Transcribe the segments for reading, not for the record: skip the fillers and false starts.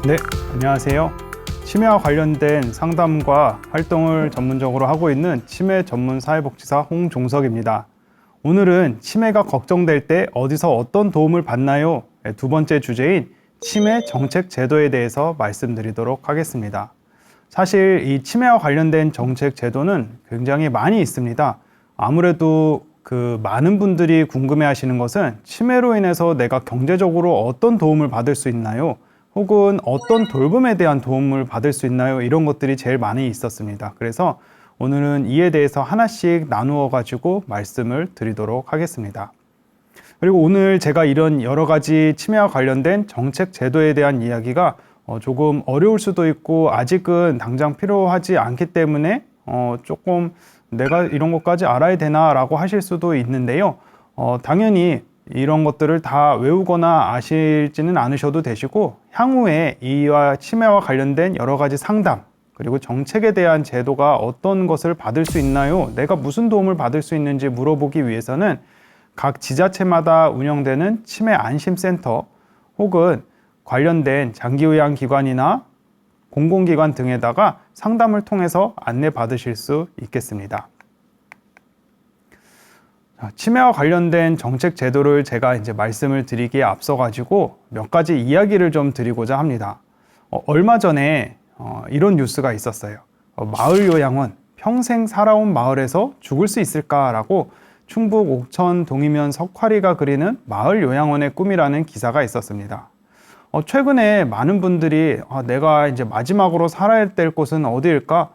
네, 안녕하세요. 치매와 관련된 상담과 활동을 전문적으로 하고 있는 치매 전문 사회복지사 홍종석입니다. 오늘은 치매가 걱정될 때 어디서 어떤 도움을 받나요? 두 번째 주제인 치매 정책 제도에 대해서 말씀드리도록 하겠습니다. 사실 이 치매와 관련된 정책 제도는 굉장히 많이 있습니다. 아무래도 많은 분들이 궁금해 하시는 것은 치매로 인해서 내가 경제적으로 어떤 도움을 받을 수 있나요? 혹은 어떤 돌봄에 대한 도움을 받을 수 있나요? 이런 것들이 제일 많이 있었습니다. 그래서 오늘은 이에 대해서 하나씩 나누어 가지고 말씀을 드리도록 하겠습니다. 그리고 오늘 제가 이런 여러 가지 치매와 관련된 정책 제도에 대한 이야기가 조금 어려울 수도 있고 아직은 당장 필요하지 않기 때문에 조금 내가 이런 것까지 알아야 되나 라고 하실 수도 있는데요. 당연히 이런 것들을 다 외우거나 아실지는 않으셔도 되시고 향후에 이와 치매와 관련된 여러 가지 상담 그리고 정책에 대한 제도가 어떤 것을 받을 수 있나요? 내가 무슨 도움을 받을 수 있는지 물어보기 위해서는 각 지자체마다 운영되는 치매 안심센터 혹은 관련된 장기요양기관이나 공공기관 등에다가 상담을 통해서 안내받으실 수 있겠습니다. 치매와 관련된 정책 제도를 제가 이제 말씀을 드리기에 앞서 가지고 몇 가지 이야기를 좀 드리고자 합니다. 얼마 전에 이런 뉴스가 있었어요. 마을 요양원, 평생 살아온 마을에서 죽을 수 있을까라고 충북 옥천 동이면 석화리가 그리는 마을 요양원의 꿈이라는 기사가 있었습니다. 최근에 많은 분들이 내가 이제 마지막으로 살아야 될 곳은 어디일까?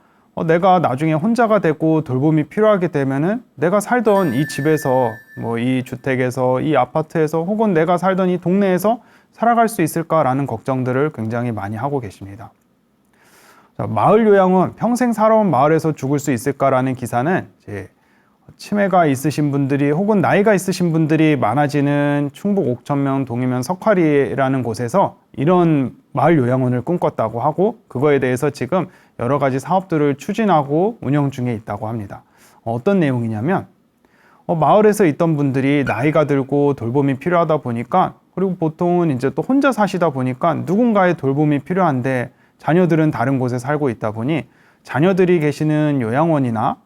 내가 나중에 혼자가 되고 돌봄이 필요하게 되면은 내가 살던 이 집에서 이 주택에서 이 아파트에서 혹은 내가 살던 이 동네에서 살아갈 수 있을까라는 걱정들을 굉장히 많이 하고 계십니다. 마을 요양원, 평생 살아온 마을에서 죽을 수 있을까라는 기사는 이제 치매가 있으신 분들이 혹은 나이가 있으신 분들이 많아지는 충북 옥천면 동이면 석화리라는 곳에서 이런 마을 요양원을 꿈꿨다고 하고 그거에 대해서 지금 여러 가지 사업들을 추진하고 운영 중에 있다고 합니다. 어떤 내용이냐면 마을에서 있던 분들이 나이가 들고 돌봄이 필요하다 보니까 그리고 보통은 이제 또 혼자 사시다 보니까 누군가의 돌봄이 필요한데 자녀들은 다른 곳에 살고 있다 보니 자녀들이 계시는 요양원이나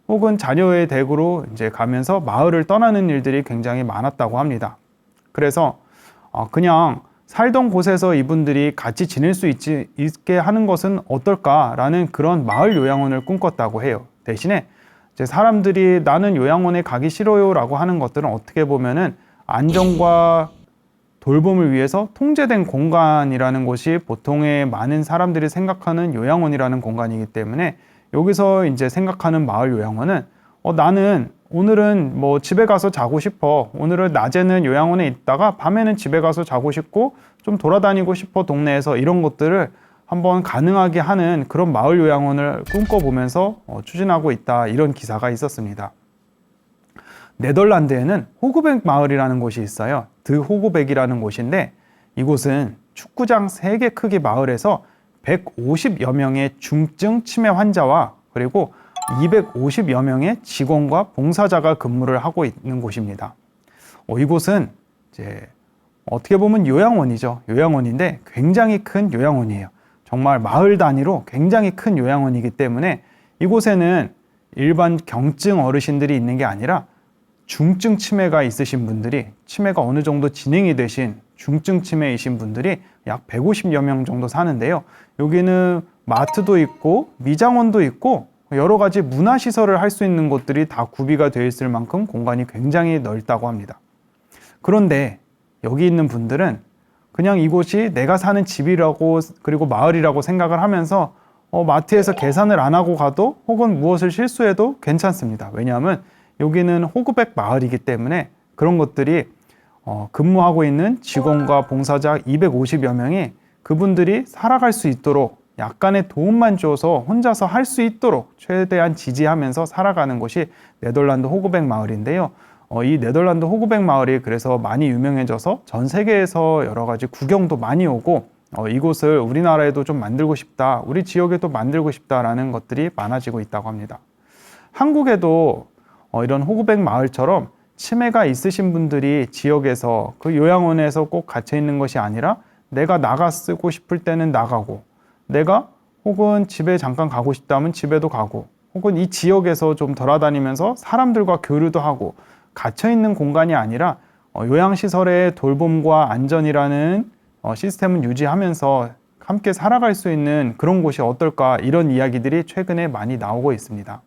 혹은 자녀의 댁으로 이제 가면서 마을을 떠나는 일들이 굉장히 많았다고 합니다. 그래서 그냥 살던 곳에서 이분들이 같이 지낼 수 있게 하는 것은 어떨까라는 그런 마을 요양원을 꿈꿨다고 해요. 대신에 이제 사람들이 나는 요양원에 가기 싫어요 라고 하는 것들은 어떻게 보면은 안정과 돌봄을 위해서 통제된 공간이라는 것이 보통의 많은 사람들이 생각하는 요양원이라는 공간이기 때문에 여기서 이제 생각하는 마을 요양원은 나는 오늘은 집에 가서 자고 싶어. 오늘은 낮에는 요양원에 있다가 밤에는 집에 가서 자고 싶고 좀 돌아다니고 싶어 동네에서 이런 것들을 한번 가능하게 하는 그런 마을 요양원을 꿈꿔보면서 추진하고 있다. 이런 기사가 있었습니다. 네덜란드에는 호그백 마을이라는 곳이 있어요. 드 호그백이라는 곳인데 이곳은 축구장 3개 크기 마을에서 150여 명의 중증 치매 환자와 그리고 250여 명의 직원과 봉사자가 근무를 하고 있는 곳입니다. 이곳은 이제 어떻게 보면 요양원이죠. 요양원인데 굉장히 큰 요양원이에요. 정말 마을 단위로 굉장히 큰 요양원이기 때문에 이곳에는 일반 경증 어르신들이 있는 게 아니라 중증 치매가 있으신 분들이 치매가 어느 정도 진행이 되신 중증 치매이신 분들이 약 150여 명 정도 사는데요. 여기는 마트도 있고 미장원도 있고 여러 가지 문화시설을 할 수 있는 곳들이 다 구비가 되어 있을 만큼 공간이 굉장히 넓다고 합니다. 그런데 여기 있는 분들은 그냥 이곳이 내가 사는 집이라고 그리고 마을이라고 생각을 하면서 마트에서 계산을 안 하고 가도 혹은 무엇을 실수해도 괜찮습니다. 왜냐하면 여기는 호그백 마을이기 때문에 그런 것들이 근무하고 있는 직원과 봉사자 250여 명이 그분들이 살아갈 수 있도록 약간의 도움만 줘서 혼자서 할 수 있도록 최대한 지지하면서 살아가는 곳이 네덜란드 호그백 마을인데요. 이 네덜란드 호그백 마을이 그래서 많이 유명해져서 전 세계에서 여러 가지 구경도 많이 오고 이곳을 우리나라에도 좀 만들고 싶다, 우리 지역에도 만들고 싶다라는 것들이 많아지고 있다고 합니다. 한국에도 이런 호그백 마을처럼 치매가 있으신 분들이 지역에서 그 요양원에서 꼭 갇혀 있는 것이 아니라 내가 나가 쓰고 싶을 때는 나가고, 내가 혹은 집에 잠깐 가고 싶다면 집에도 가고, 혹은 이 지역에서 좀 돌아다니면서 사람들과 교류도 하고, 갇혀있는 공간이 아니라 요양시설의 돌봄과 안전이라는 시스템을 유지하면서 함께 살아갈 수 있는 그런 곳이 어떨까, 이런 이야기들이 최근에 많이 나오고 있습니다.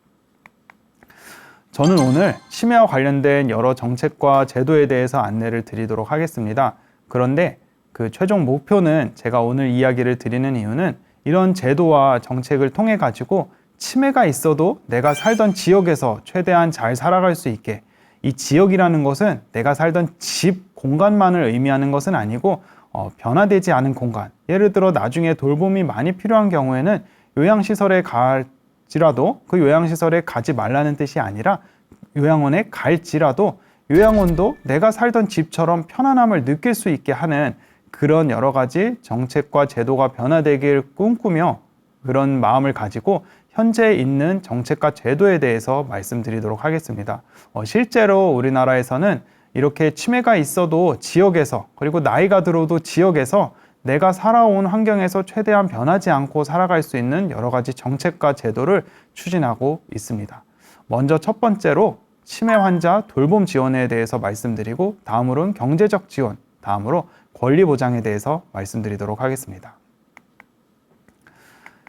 저는 오늘 치매와 관련된 여러 정책과 제도에 대해서 안내를 드리도록 하겠습니다. 그런데 그 최종 목표는, 제가 오늘 이야기를 드리는 이유는 이런 제도와 정책을 통해 가지고 치매가 있어도 내가 살던 지역에서 최대한 잘 살아갈 수 있게, 이 지역이라는 것은 내가 살던 집 공간만을 의미하는 것은 아니고 변화되지 않은 공간, 예를 들어 나중에 돌봄이 많이 필요한 경우에는 요양시설에 갈지라도 그 요양시설에 가지 말라는 뜻이 아니라 요양원에 갈지라도 요양원도 내가 살던 집처럼 편안함을 느낄 수 있게 하는 그런 여러 가지 정책과 제도가 변화되길 꿈꾸며 그런 마음을 가지고 현재 있는 정책과 제도에 대해서 말씀드리도록 하겠습니다. 실제로 우리나라에서는 이렇게 치매가 있어도 지역에서, 그리고 나이가 들어도 지역에서 내가 살아온 환경에서 최대한 변하지 않고 살아갈 수 있는 여러 가지 정책과 제도를 추진하고 있습니다. 먼저 첫 번째로 치매 환자 돌봄 지원에 대해서 말씀드리고, 다음으로는 경제적 지원, 다음으로 권리 보장에 대해서 말씀드리도록 하겠습니다.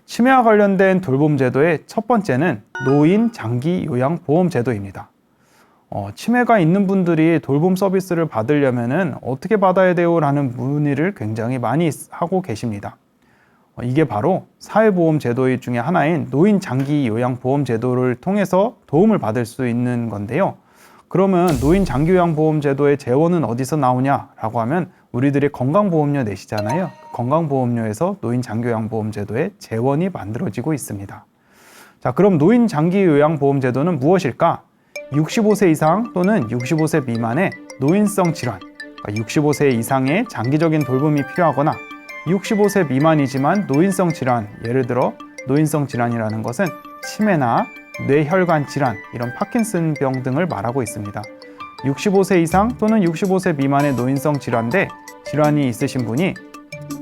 치매와 관련된 돌봄 제도의 첫 번째는 노인 장기 요양 보험 제도입니다. 치매가 있는 분들이 돌봄 서비스를 받으려면 어떻게 받아야 돼요? 라는 문의를 굉장히 많이 하고 계십니다. 이게 바로 사회보험 제도 중에 하나인 노인 장기 요양 보험 제도를 통해서 도움을 받을 수 있는 건데요. 그러면 노인 장기 요양 보험 제도의 재원은 어디서 나오냐라고 하면 우리들이 건강보험료 내시잖아요. 건강보험료에서 노인 장기 요양 보험 제도의 재원이 만들어지고 있습니다. 자, 그럼 노인 장기 요양 보험 제도는 무엇일까? 65세 이상 또는 65세 미만의 노인성 질환, 65세 이상의 장기적인 돌봄이 필요하거나 65세 미만이지만 노인성 질환, 예를 들어 노인성 질환이라는 것은 치매나 뇌혈관 질환, 이런 파킨슨병 등을 말하고 있습니다. 65세 이상 또는 65세 미만의 노인성 질환대 질환이 있으신 분이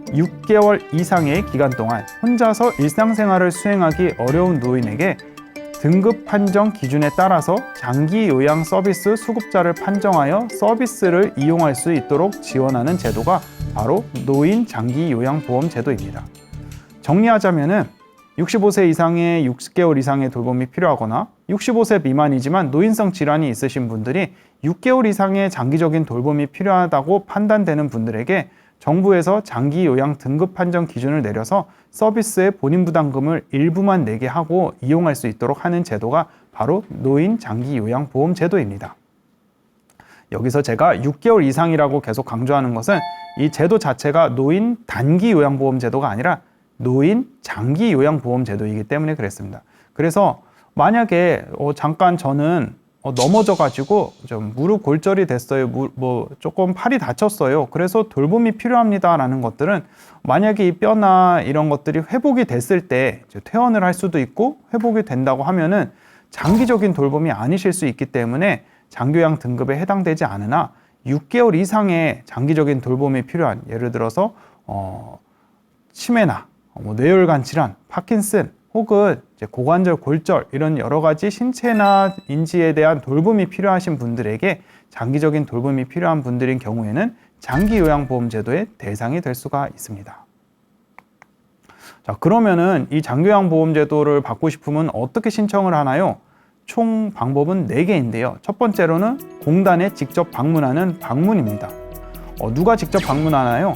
6개월 이상의 기간 동안 혼자서 일상생활을 수행하기 어려운 노인에게 등급 판정 기준에 따라서 장기 요양 서비스 수급자를 판정하여 서비스를 이용할 수 있도록 지원하는 제도가 바로 노인 장기 요양 보험 제도입니다. 정리하자면은 65세 이상의 6개월 이상의 돌봄이 필요하거나 65세 미만이지만 노인성 질환이 있으신 분들이 6개월 이상의 장기적인 돌봄이 필요하다고 판단되는 분들에게 정부에서 장기 요양 등급 판정 기준을 내려서 서비스의 본인 부담금을 일부만 내게 하고 이용할 수 있도록 하는 제도가 바로 노인 장기 요양 보험 제도입니다. 여기서 제가 6개월 이상이라고 계속 강조하는 것은 이 제도 자체가 노인 단기 요양 보험 제도가 아니라 노인 장기 요양 보험 제도이기 때문에 그랬습니다. 그래서 만약에 잠깐 저는 넘어져 가지고 좀 무릎 골절이 됐어요. 조금 팔이 다쳤어요. 그래서 돌봄이 필요합니다. 라는 것들은 만약에 이 뼈나 이런 것들이 회복이 됐을 때 퇴원을 할 수도 있고 회복이 된다고 하면은 장기적인 돌봄이 아니실 수 있기 때문에 장기요양 등급에 해당되지 않으나 6개월 이상의 장기적인 돌봄이 필요한, 예를 들어서 치매나 뇌혈관 질환, 파킨슨 혹은 이제 고관절 골절, 이런 여러 가지 신체나 인지에 대한 돌봄이 필요하신 분들에게 장기적인 돌봄이 필요한 분들인 경우에는 장기요양보험제도의 대상이 될 수가 있습니다. 자, 그러면은 이 장기요양보험제도를 받고 싶으면 어떻게 신청을 하나요? 총 방법은 4개인데요. 첫 번째로는 공단에 직접 방문하는 방문입니다. 누가 직접 방문하나요?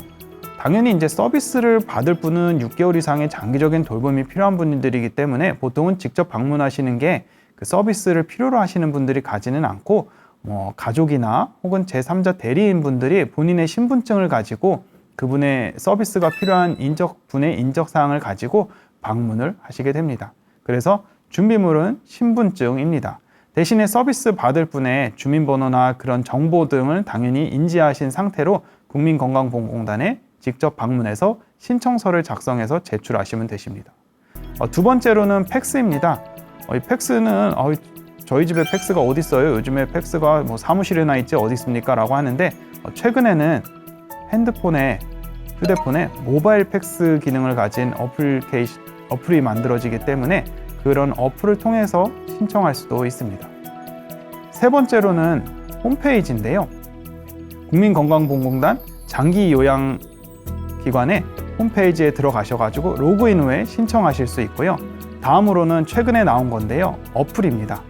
당연히 이제 서비스를 받을 분은 6개월 이상의 장기적인 돌봄이 필요한 분들이기 때문에 보통은 직접 방문하시는 게 그 서비스를 필요로 하시는 분들이 가지는 않고 가족이나 혹은 제3자 대리인 분들이 본인의 신분증을 가지고 그분의 서비스가 필요한 분의 인적사항을 가지고 방문을 하시게 됩니다. 그래서 준비물은 신분증입니다. 대신에 서비스 받을 분의 주민번호나 그런 정보 등을 당연히 인지하신 상태로 국민건강보험공단에 직접 방문해서 신청서를 작성해서 제출하시면 되십니다. 두 번째로는 팩스입니다. 이 팩스는 저희 집에 팩스가 어디 있어요? 요즘에 팩스가 사무실에나 있지 어디 있습니까? 라고 하는데 최근에는 핸드폰에 휴대폰에 모바일 팩스 기능을 가진 어플이 만들어지기 때문에 그런 어플을 통해서 신청할 수도 있습니다. 세 번째로는 홈페이지인데요. 국민건강보험공단 장기요양기관의 홈페이지에 들어가셔가지고 로그인 후에 신청하실 수 있고요. 다음으로는 최근에 나온 건데요. 어플입니다.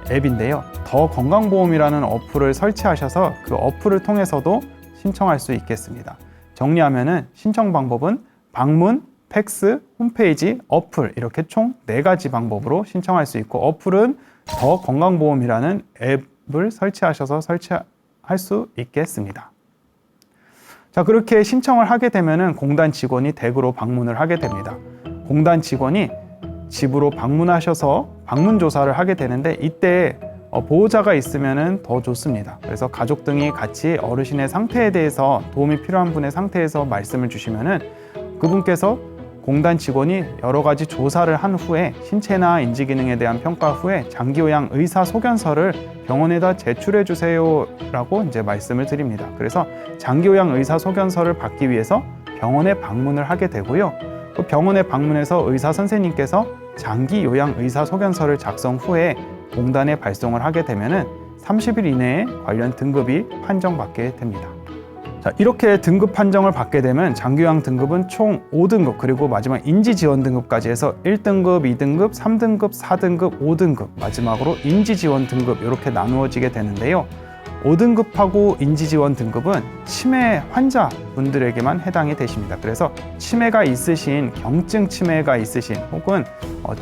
앱인데요. 더 건강보험이라는 어플을 설치하셔서 그 어플을 통해서도 신청할 수 있겠습니다. 정리하면은 신청 방법은 방문, 팩스, 홈페이지, 어플 이렇게 총 4가지 방법으로 신청할 수 있고 어플은 더 건강보험이라는 앱을 설치하셔서 설치할 수 있겠습니다. 자, 그렇게 신청을 하게 되면은 공단 직원이 댁으로 방문을 하게 됩니다. 공단 직원이 집으로 방문하셔서 방문 조사를 하게 되는데 이때 보호자가 있으면 더 좋습니다. 그래서 가족 등이 같이 어르신의 상태에 대해서 도움이 필요한 분의 상태에서 말씀을 주시면은 그분께서 공단 직원이 여러 가지 조사를 한 후에 신체나 인지 기능에 대한 평가 후에 장기요양 의사 소견서를 병원에다 제출해 주세요 라고 이제 말씀을 드립니다. 그래서 장기요양 의사 소견서를 받기 위해서 병원에 방문을 하게 되고요. 그 병원에 방문해서 의사 선생님께서 장기요양 의사 소견서를 작성 후에 공단에 발송을 하게 되면은 30일 이내에 관련 등급이 판정받게 됩니다. 자, 이렇게 등급 판정을 받게 되면 장기요양 등급은 총 5등급 그리고 마지막 인지지원 등급까지 해서 1등급, 2등급, 3등급, 4등급, 5등급 마지막으로 인지지원 등급 이렇게 나누어지게 되는데요. 5등급하고 인지지원 등급은 치매 환자분들에게만 해당이 되십니다. 그래서 치매가 있으신, 경증 치매가 있으신 혹은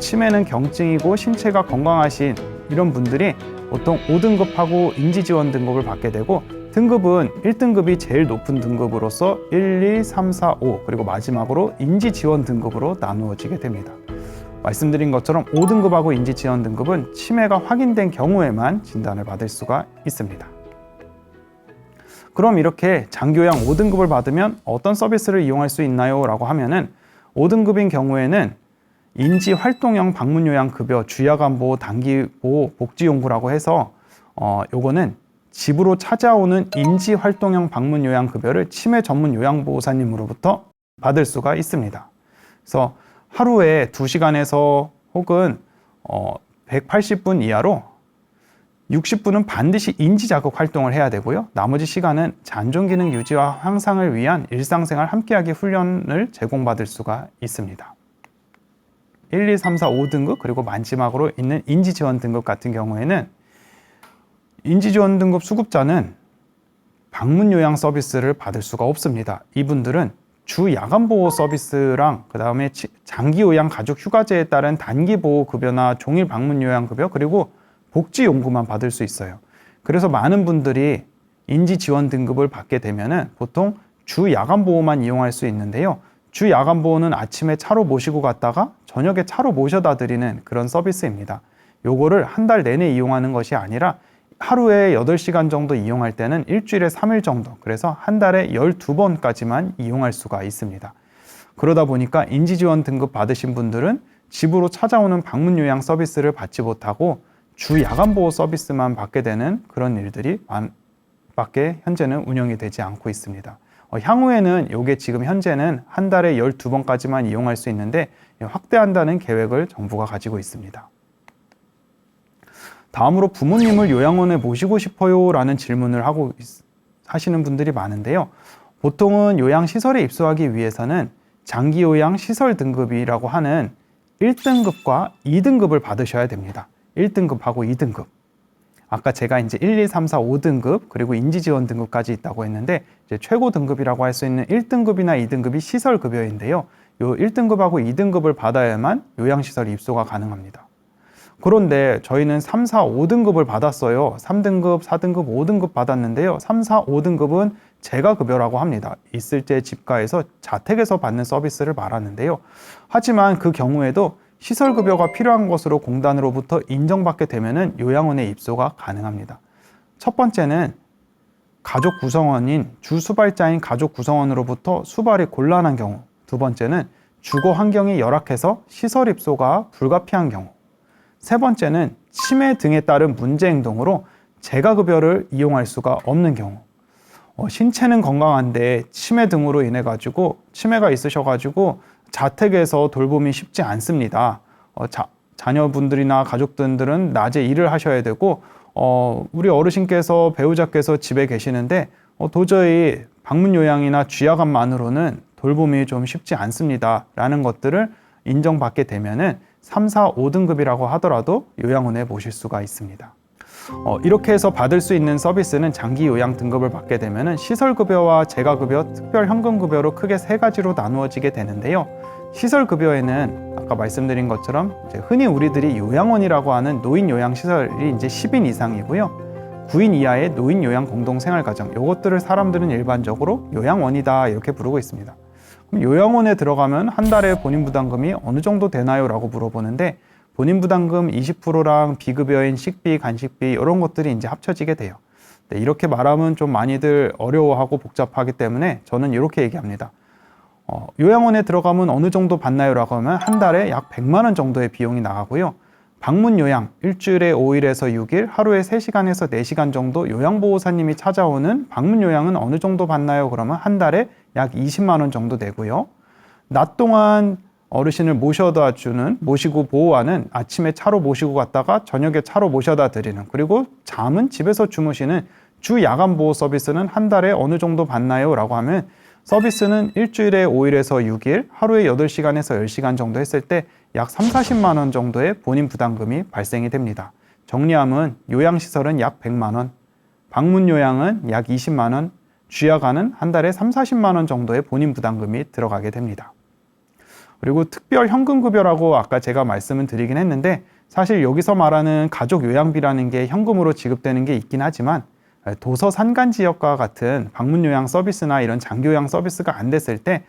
치매는 경증이고 신체가 건강하신 이런 분들이 보통 5등급하고 인지지원 등급을 받게 되고 등급은 1등급이 제일 높은 등급으로서 1, 2, 3, 4, 5 그리고 마지막으로 인지지원 등급으로 나누어지게 됩니다. 말씀드린 것처럼 5등급하고 인지지원 등급은 치매가 확인된 경우에만 진단을 받을 수가 있습니다. 그럼 이렇게 장기요양 5등급을 받으면 어떤 서비스를 이용할 수 있나요? 라고 하면은 5등급인 경우에는 인지활동형 방문요양급여, 주야간보호, 단기보호, 복지용구라고 해서 요거는 집으로 찾아오는 인지활동형 방문요양급여를 치매 전문 요양보호사님으로부터 받을 수가 있습니다. 그래서 하루에 2시간에서 혹은 180분 이하로 60분은 반드시 인지자극 활동을 해야 되고요. 나머지 시간은 잔존기능 유지와 향상을 위한 일상생활 함께하기 훈련을 제공받을 수가 있습니다. 1, 2, 3, 4, 5등급 그리고 마지막으로 있는 인지지원 등급 같은 경우에는 인지지원 등급 수급자는 방문요양 서비스를 받을 수가 없습니다. 이분들은 주 야간보호 서비스랑 그 다음에 장기요양 가족휴가제에 따른 단기보호급여나 종일 방문요양급여 그리고 복지용구만 받을 수 있어요. 그래서 많은 분들이 인지지원 등급을 받게 되면은 보통 주 야간보호만 이용할 수 있는데요. 주 야간보호는 아침에 차로 모시고 갔다가 저녁에 차로 모셔다 드리는 그런 서비스입니다. 요거를 한 달 내내 이용하는 것이 아니라 하루에 8시간 정도 이용할 때는 일주일에 3일 정도, 그래서 한 달에 12번까지만 이용할 수가 있습니다. 그러다 보니까 인지지원 등급 받으신 분들은 집으로 찾아오는 방문요양 서비스를 받지 못하고 주 야간보호 서비스만 받게 되는 그런 일들이 밖에 현재는 운영이 되지 않고 있습니다. 향후에는 이게 지금 현재는 한 달에 12번까지만 이용할 수 있는데 확대한다는 계획을 정부가 가지고 있습니다. 다음으로 부모님을 요양원에 모시고 싶어요 라는 질문을 하시는 분들이 많은데요. 보통은 요양시설에 입소하기 위해서는 장기요양 시설 등급이라고 하는 1등급과 2등급을 받으셔야 됩니다. 1등급하고 2등급. 아까 제가 이제 1, 2, 3, 4, 5등급 그리고 인지지원 등급까지 있다고 했는데 이제 최고 등급이라고 할 수 있는 1등급이나 2등급이 시설급여인데요. 요 1등급하고 2등급을 받아야만 요양시설에 입소가 가능합니다. 그런데 저희는 3, 4, 5등급을 받았어요. 3등급, 4등급, 5등급 받았는데요. 3, 4, 5등급은 재가급여라고 합니다. 있을 때 집가에서 자택에서 받는 서비스를 말하는데요. 하지만 그 경우에도 시설급여가 필요한 것으로 공단으로부터 인정받게 되면 요양원에 입소가 가능합니다. 첫 번째는 가족 구성원인 주수발자인 가족 구성원으로부터 수발이 곤란한 경우, 두 번째는 주거 환경이 열악해서 시설 입소가 불가피한 경우, 세 번째는 치매 등에 따른 문제 행동으로 재가급여를 이용할 수가 없는 경우, 신체는 건강한데 치매 등으로 인해 가지고 치매가 있으셔가지고 자택에서 돌봄이 쉽지 않습니다. 자녀분들이나 가족분들은 낮에 일을 하셔야 되고 우리 어르신께서 배우자께서 집에 계시는데 도저히 방문 요양이나 쥐약암만으로는 돌봄이 좀 쉽지 않습니다 라는 것들을 인정받게 되면은 3, 4, 5등급이라고 하더라도 요양원에 모실 수가 있습니다. 이렇게 해서 받을 수 있는 서비스는 장기 요양 등급을 받게 되면은 시설급여와 재가급여, 특별현금급여로 크게 세 가지로 나누어지게 되는데요. 시설급여에는 아까 말씀드린 것처럼 이제 흔히 우리들이 요양원이라고 하는 노인요양시설이 이제 10인 이상이고요. 9인 이하의 노인요양 공동생활가정, 이것들을 사람들은 일반적으로 요양원이다 이렇게 부르고 있습니다. 그럼 요양원에 들어가면 한 달에 본인 부담금이 어느 정도 되나요? 라고 물어보는데 본인 부담금 20%랑 비급여인 식비, 간식비 이런 것들이 이제 합쳐지게 돼요. 네, 이렇게 말하면 좀 많이들 어려워하고 복잡하기 때문에 저는 이렇게 얘기합니다. 요양원에 들어가면 어느 정도 받나요? 라고 하면 한 달에 약 100만 원 정도의 비용이 나가고요. 방문 요양, 일주일에 5일에서 6일, 하루에 3시간에서 4시간 정도 요양보호사님이 찾아오는 방문 요양은 어느 정도 받나요? 그러면 한 달에 약 20만 원 정도 되고요. 낮 동안 어르신을 모시고 보호하는 아침에 차로 모시고 갔다가 저녁에 차로 모셔다 드리는, 그리고 잠은 집에서 주무시는 주 야간 보호 서비스는 한 달에 어느 정도 받나요? 라고 하면 서비스는 일주일에 5일에서 6일, 하루에 8시간에서 10시간 정도 했을 때 약 3, 40만 원 정도의 본인 부담금이 발생이 됩니다. 정리하면 요양시설은 약 100만 원, 방문 요양은 약 20만 원, 쥐약안은 한 달에 3, 40만 원 정도의 본인 부담금이 들어가게 됩니다. 그리고 특별 현금급여라고 아까 제가 말씀을 드리긴 했는데 사실 여기서 말하는 가족 요양비라는 게 현금으로 지급되는 게 있긴 하지만 도서 산간 지역과 같은 방문 요양 서비스나 이런 장기 요양 서비스가 안 됐을 때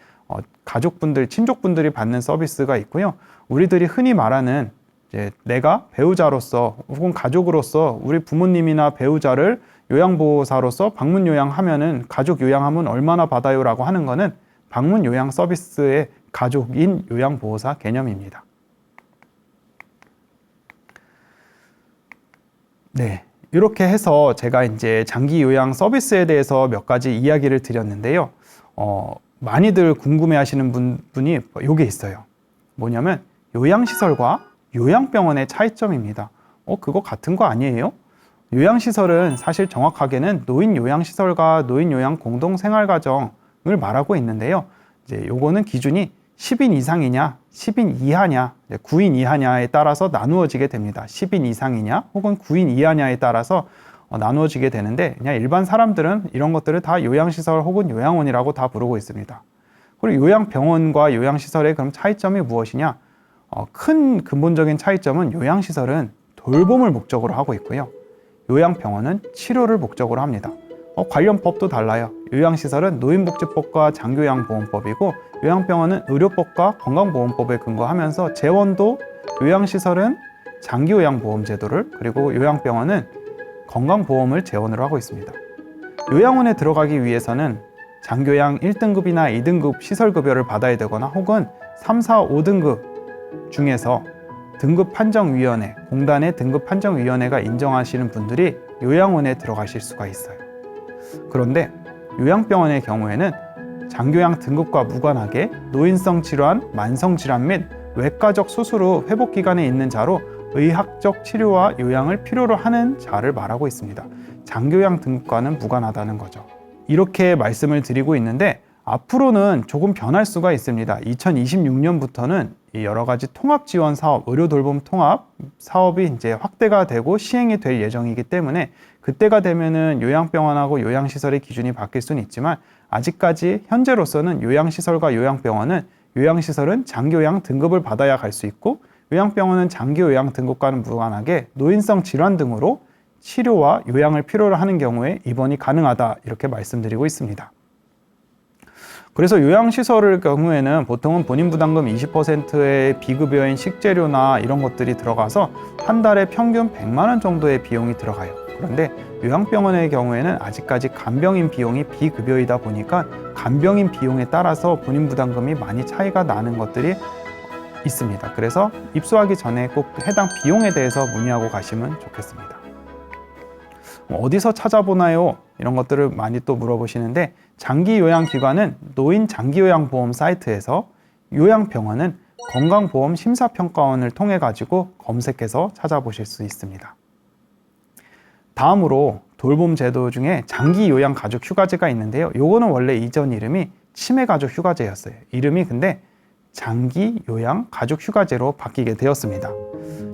가족분들, 친족분들이 받는 서비스가 있고요. 우리들이 흔히 말하는 이제 내가 배우자로서 혹은 가족으로서 우리 부모님이나 배우자를 요양보호사로서 방문 요양하면은 가족 요양하면 얼마나 받아요? 라고 하는 거는 방문 요양 서비스의 가족인 요양보호사 개념입니다. 네. 이렇게 해서 제가 이제 장기 요양 서비스에 대해서 몇 가지 이야기를 드렸는데요. 많이들 궁금해 하시는 분이 요게 있어요. 뭐냐면 요양시설과 요양병원의 차이점입니다. 그거 같은 거 아니에요? 요양시설은 사실 정확하게는 노인요양시설과 노인요양 공동생활가정을 말하고 있는데요. 이제 요거는 기준이 10인 이상이냐, 10인 이하냐, 9인 이하냐에 따라서 나누어지게 됩니다. 10인 이상이냐, 혹은 9인 이하냐에 따라서 나누어지게 되는데, 그냥 일반 사람들은 이런 것들을 다 요양시설 혹은 요양원이라고 다 부르고 있습니다. 그리고 요양병원과 요양시설의 그럼 차이점이 무엇이냐? 큰 근본적인 차이점은 요양시설은 돌봄을 목적으로 하고 있고요. 요양병원은 치료를 목적으로 합니다. 관련 법도 달라요. 요양시설은 노인복지법과 장기요양보험법이고 요양병원은 의료법과 건강보험법에 근거하면서 재원도 요양시설은 장기요양보험제도를, 그리고 요양병원은 건강보험을 재원으로 하고 있습니다. 요양원에 들어가기 위해서는 장기요양 1등급이나 2등급 시설급여를 받아야 되거나 혹은 3, 4, 5등급 중에서 등급판정위원회, 공단의 등급판정위원회가 인정하시는 분들이 요양원에 들어가실 수가 있어요. 그런데 요양병원의 경우에는 장기요양 등급과 무관하게 노인성 질환, 만성 질환 및 외과적 수술 후 회복기간에 있는 자로 의학적 치료와 요양을 필요로 하는 자를 말하고 있습니다. 장기요양 등급과는 무관하다는 거죠. 이렇게 말씀을 드리고 있는데 앞으로는 조금 변할 수가 있습니다. 2026년부터는 여러 가지 통합 지원 사업, 의료 돌봄 통합 사업이 이제 확대가 되고 시행이 될 예정이기 때문에 그때가 되면은 요양병원하고 요양시설의 기준이 바뀔 수는 있지만 아직까지 현재로서는 요양시설과 요양병원은 요양시설은 장기요양 등급을 받아야 갈 수 있고 요양병원은 장기요양 등급과는 무관하게 노인성 질환 등으로 치료와 요양을 필요로 하는 경우에 입원이 가능하다 이렇게 말씀드리고 있습니다. 그래서 요양시설의 경우에는 보통은 본인 부담금 20%의 비급여인 식재료나 이런 것들이 들어가서 한 달에 평균 100만 원 정도의 비용이 들어가요. 그런데 요양병원의 경우에는 아직까지 간병인 비용이 비급여이다 보니까 간병인 비용에 따라서 본인 부담금이 많이 차이가 나는 것들이 있습니다. 그래서 입소하기 전에 꼭 해당 비용에 대해서 문의하고 가시면 좋겠습니다. 어디서 찾아보나요? 이런 것들을 많이 또 물어보시는데, 장기요양기관은 노인장기요양보험 사이트에서, 요양병원은 건강보험심사평가원을 통해 가지고 검색해서 찾아보실 수 있습니다. 다음으로 돌봄 제도 중에 장기요양가족휴가제가 있는데요. 요거는 원래 이전 이름이 치매가족휴가제였어요. 이름이 근데 장기요양가족휴가제로 바뀌게 되었습니다.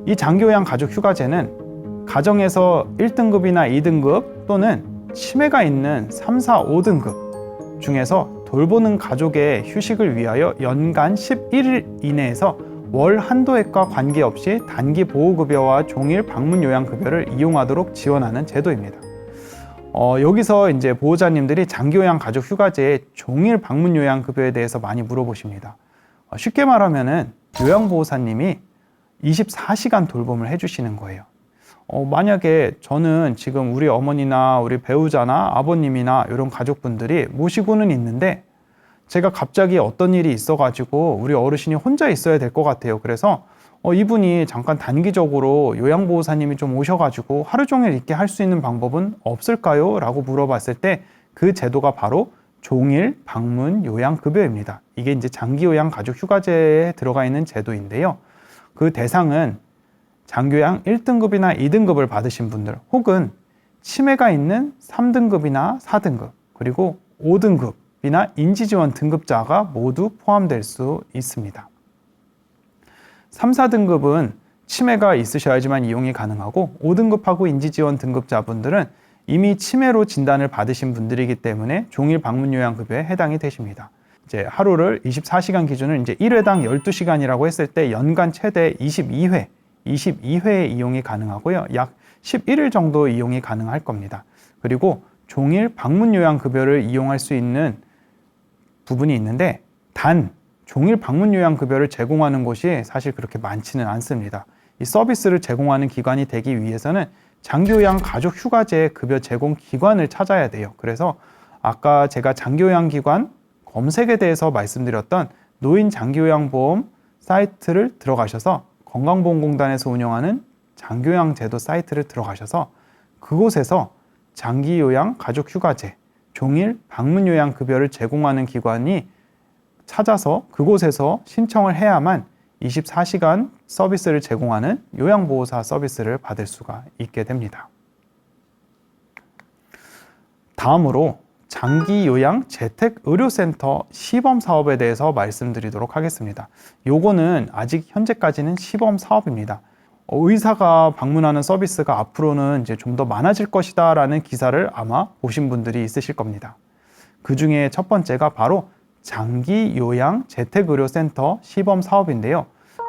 이 장기요양가족휴가제는 가정에서 1등급이나 2등급 또는 치매가 있는 3, 4, 5등급 중에서 돌보는 가족의 휴식을 위하여 연간 11일 이내에서 월 한도액과 관계없이 단기 보호급여와 종일 방문 요양급여를 이용하도록 지원하는 제도입니다. 여기서 이제 보호자님들이 장기요양 가족휴가제의 종일 방문 요양급여에 대해서 많이 물어보십니다. 쉽게 말하면은 요양보호사님이 24시간 돌봄을 해주시는 거예요. 만약에 저는 지금 우리 어머니나 우리 배우자나 아버님이나 이런 가족분들이 모시고는 있는데 제가 갑자기 어떤 일이 있어가지고 우리 어르신이 혼자 있어야 될 것 같아요. 그래서 이분이 잠깐 단기적으로 요양보호사님이 좀 오셔가지고 하루 종일 있게 할 수 있는 방법은 없을까요? 라고 물어봤을 때 그 제도가 바로 종일 방문 요양급여입니다. 이게 이제 장기요양 가족휴가제에 들어가 있는 제도인데요. 그 대상은 장기요양 1등급이나 2등급을 받으신 분들, 혹은 치매가 있는 3등급이나 4등급, 그리고 5등급이나 인지지원 등급자가 모두 포함될 수 있습니다. 3, 4등급은 치매가 있으셔야지만 이용이 가능하고, 5등급하고 인지지원 등급자분들은 이미 치매로 진단을 받으신 분들이기 때문에 종일 방문 요양급여에 해당이 되십니다. 이제 하루를 24시간 기준으로 이제 1회당 12시간이라고 했을 때 연간 최대 22회 이용이 가능하고요. 약 11일 정도 이용이 가능할 겁니다. 그리고 종일 방문 요양급여를 이용할 수 있는 부분이 있는데, 단 종일 방문 요양급여를 제공하는 곳이 사실 그렇게 많지는 않습니다. 이 서비스를 제공하는 기관이 되기 위해서는 장기요양 가족휴가제 급여 제공 기관을 찾아야 돼요. 그래서 아까 제가 장기요양기관 검색에 대해서 말씀드렸던 노인장기요양보험 사이트를 들어가셔서 건강보험공단에서 운영하는 장기요양제도 사이트를 들어가셔서 그곳에서 장기요양 가족휴가제 종일 방문요양급여를 제공하는 기관이 찾아서 그곳에서 신청을 해야만 24시간 서비스를 제공하는 요양보호사 서비스를 받을 수가 있게 됩니다. 다음으로 장기요양 재택의료센터 시범사업에 대해서 말씀드리도록 하겠습니다. 요거는 아직 현재까지는 시범사업입니다. 의사가 방문하는 서비스가 앞으로는 이제 좀 더 많아질 것이다 라는 기사를 아마 보신 분들이 있으실 겁니다. 그 중에 첫 번째가 바로 장기요양 재택의료센터 시범사업인데요.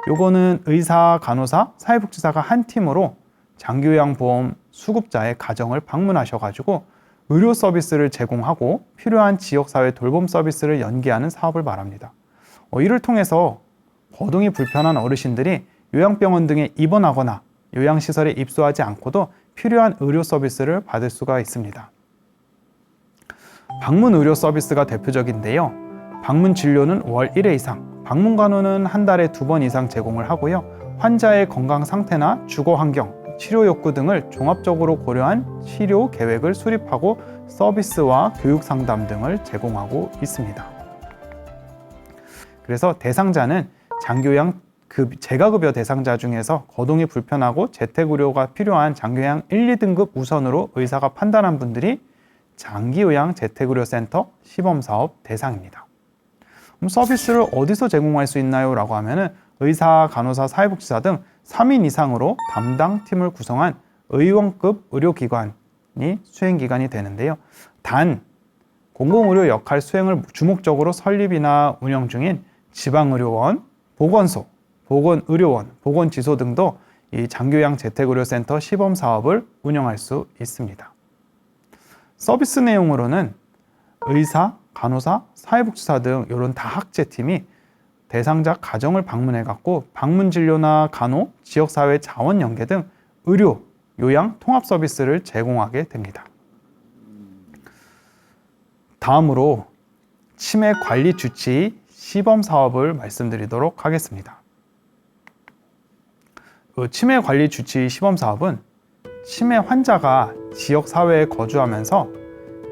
요거는 의사, 간호사, 사회복지사가 한 팀으로 장기요양보험 수급자의 가정을 방문하셔가지고 의료 서비스를 제공하고 필요한 지역사회 돌봄 서비스를 연계하는 사업을 말합니다. 이를 통해서 거동이 불편한 어르신들이 요양병원 등에 입원하거나 요양시설에 입소하지 않고도 필요한 의료 서비스를 받을 수가 있습니다. 방문 의료 서비스가 대표적인데요. 방문 진료는 월 1회 이상, 방문 간호는 한 달에 2번 이상 제공을 하고요. 환자의 건강 상태나 주거 환경, 치료 욕구 등을 종합적으로 고려한 치료 계획을 수립하고 서비스와 교육 상담 등을 제공하고 있습니다. 그래서 대상자는 장기요양 재가급여 대상자 중에서 거동이 불편하고 재택의료가 필요한 장기요양 1, 2등급 우선으로 의사가 판단한 분들이 장기요양 재택의료센터 시범사업 대상입니다. 그럼 서비스를 어디서 제공할 수 있나요? 라고 하면은 의사, 간호사, 사회복지사 등 3인 이상으로 담당 팀을 구성한 의원급 의료기관이 수행기관이 되는데요. 단, 공공의료 역할 수행을 주목적으로 설립이나 운영 중인 지방의료원, 보건소, 보건의료원, 보건지소 등도 이 장기요양 재택의료센터 시범사업을 운영할 수 있습니다. 서비스 내용으로는 의사, 간호사, 사회복지사 등 이런 다학제팀이 대상자 가정을 방문해갖고 방문 진료나 간호, 지역사회 자원 연계 등 의료, 요양 통합 서비스를 제공하게 됩니다. 다음으로 치매 관리 주치 시범 사업을 말씀드리도록 하겠습니다. 치매 관리 주치 시범 사업은 치매 환자가 지역 사회에 거주하면서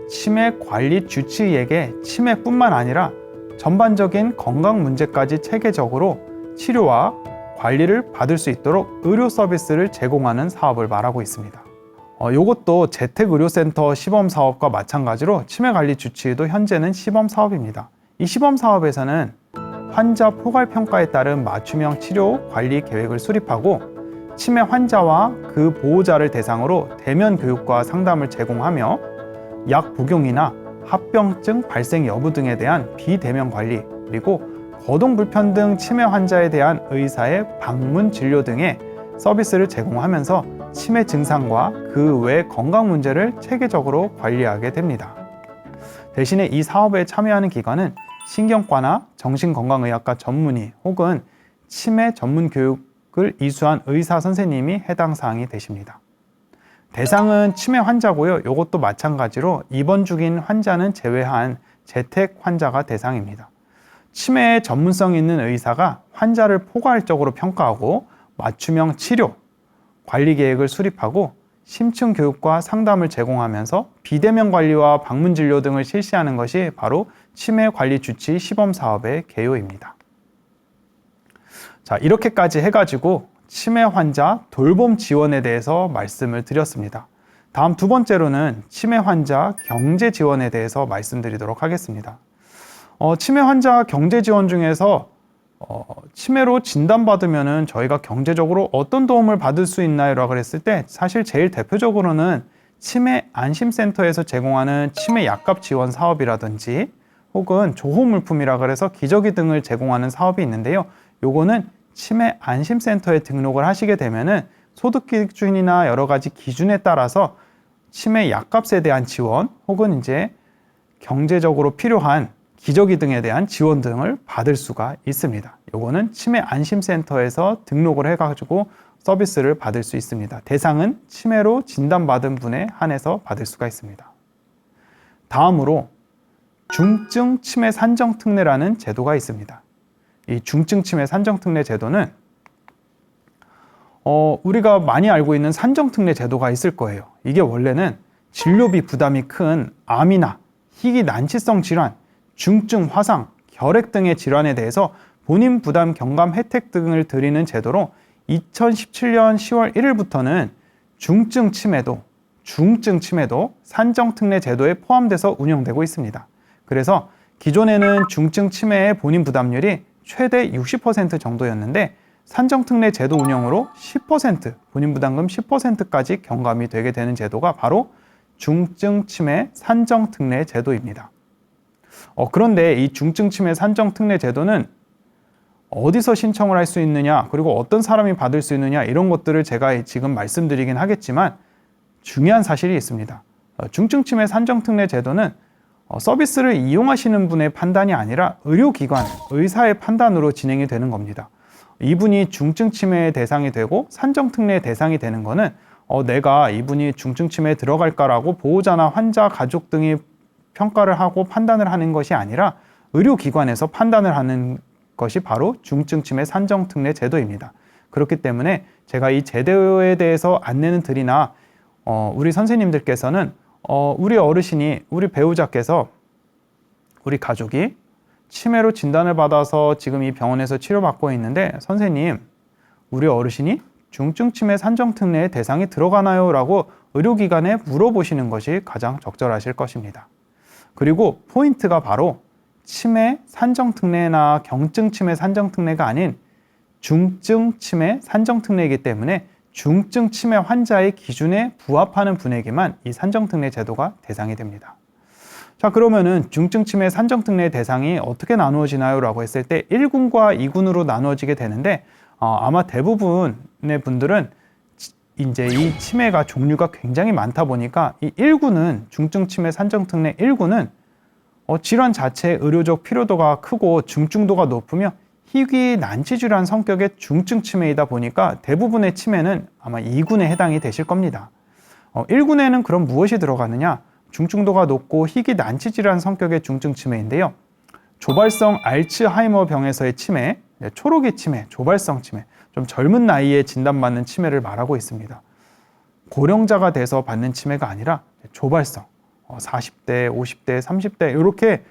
치매 관리 주치의에게 치매뿐만 아니라 전반적인 건강 문제까지 체계적으로 치료와 관리를 받을 수 있도록 의료 서비스를 제공하는 사업을 말하고 있습니다. 이것도 재택의료센터 시범사업과 마찬가지로 치매관리 주치의도 현재는 시범사업입니다. 이 시범사업에서는 환자 포괄평가에 따른 맞춤형 치료 관리 계획을 수립하고 치매 환자와 그 보호자를 대상으로 대면 교육과 상담을 제공하며 약 복용이나 합병증 발생 여부 등에 대한 비대면 관리, 그리고 거동 불편등 치매 환자에 대한 의사의 방문 진료 등의 서비스를 제공하면서 치매 증상과 그 외 건강 문제를 체계적으로 관리하게 됩니다. 대신에 이 사업에 참여하는 기관은 신경과나 정신건강의학과 전문의 혹은 치매 전문 교육을 이수한 의사 선생님이 해당 사항이 되십니다. 대상은 치매 환자고요. 이것도 마찬가지로 입원 중인 환자는 제외한 재택 환자가 대상입니다. 치매에 전문성 있는 의사가 환자를 포괄적으로 평가하고 맞춤형 치료, 관리 계획을 수립하고 심층 교육과 상담을 제공하면서 비대면 관리와 방문 진료 등을 실시하는 것이 바로 치매 관리 주치의 시범 사업의 개요입니다. 자, 이렇게까지 해가지고 치매 환자 돌봄 지원에 대해서 말씀을 드렸습니다. 다음 두 번째로는 치매 환자 경제 지원에 대해서 말씀드리도록 하겠습니다. 치매 환자 경제 지원 중에서 치매로 진단받으면 저희가 경제적으로 어떤 도움을 받을 수 있나요? 라고 했을 때 사실 제일 대표적으로는 치매 안심센터에서 제공하는 치매 약값 지원 사업이라든지 혹은 조호물품이라 그래서 기저귀 등을 제공하는 사업이 있는데요. 요거는 치매 안심센터에 등록을 하시게 되면은 소득 기준이나 여러 가지 기준에 따라서 치매 약값에 대한 지원 혹은 이제 경제적으로 필요한 기저귀 등에 대한 지원 등을 받을 수가 있습니다. 요거는 치매 안심센터에서 등록을 해가지고 서비스를 받을 수 있습니다. 대상은 치매로 진단받은 분에 한해서 받을 수가 있습니다. 다음으로 중증 치매 산정 특례라는 제도가 있습니다. 이 중증 치매 산정 특례 제도는 우리가 많이 알고 있는 산정 특례 제도가 있을 거예요. 이게 원래는 진료비 부담이 큰 암이나 희귀 난치성 질환, 중증 화상, 결핵 등의 질환에 대해서 본인 부담 경감 혜택 등을 드리는 제도로 2017년 10월 1일부터는 중증 치매도 산정 특례 제도에 포함돼서 운영되고 있습니다. 그래서 기존에는 중증 치매의 본인 부담률이 최대 60% 정도였는데 산정 특례 제도 운영으로 10%, 본인 부담금 10%까지 경감이 되게 되는 제도가 바로 중증 치매 산정 특례 제도입니다. 그런데 이 중증 치매 산정 특례 제도는 어디서 신청을 할 수 있느냐, 그리고 어떤 사람이 받을 수 있느냐, 이런 것들을 제가 지금 말씀드리긴 하겠지만 중요한 사실이 있습니다. 중증 치매 산정 특례 제도는 서비스를 이용하시는 분의 판단이 아니라 의료기관, 의사의 판단으로 진행이 되는 겁니다. 이분이 중증 치매의 대상이 되고 산정 특례의 대상이 되는 거는 내가 이분이 중증 치매에 들어갈까라고 보호자나 환자 가족 등이 평가를 하고 판단을 하는 것이 아니라 의료기관에서 판단을 하는 것이 바로 중증 치매 산정 특례 제도입니다. 그렇기 때문에 제가 이 제도에 대해서 안내는 드리나 우리 선생님들께서는 우리 어르신이, 우리 배우자께서, 우리 가족이 치매로 진단을 받아서 지금 이 병원에서 치료받고 있는데 선생님, 우리 어르신이 중증 치매 산정 특례의 대상이 들어가나요? 라고 의료기관에 물어보시는 것이 가장 적절하실 것입니다. 그리고 포인트가 바로 치매 산정 특례나 경증 치매 산정 특례가 아닌 중증 치매 산정 특례이기 때문에 중증 치매 환자의 기준에 부합하는 분에게만 이 산정 특례 제도가 대상이 됩니다. 자, 그러면은 중증 치매 산정 특례 대상이 어떻게 나누어지나요? 라고 했을 때 1군과 2군으로 나누어지게 되는데 아마 대부분의 분들은 이제 이 치매가 종류가 굉장히 많다 보니까 이 1군은 중증 치매 산정 특례 1군은 질환 자체의 의료적 필요도가 크고 중증도가 높으며 희귀 난치 질환 성격의 중증 치매이다 보니까 대부분의 치매는 아마 2군에 해당이 되실 겁니다. 1군에는 그럼 무엇이 들어가느냐? 중증도가 높고 희귀 난치 질환 성격의 중증 치매인데요. 조발성 알츠하이머 병에서의 치매, 초록이 치매, 조발성 치매, 좀 젊은 나이에 진단받는 치매를 말하고 있습니다. 고령자가 돼서 받는 치매가 아니라 조발성, 40대, 50대, 30대 이렇게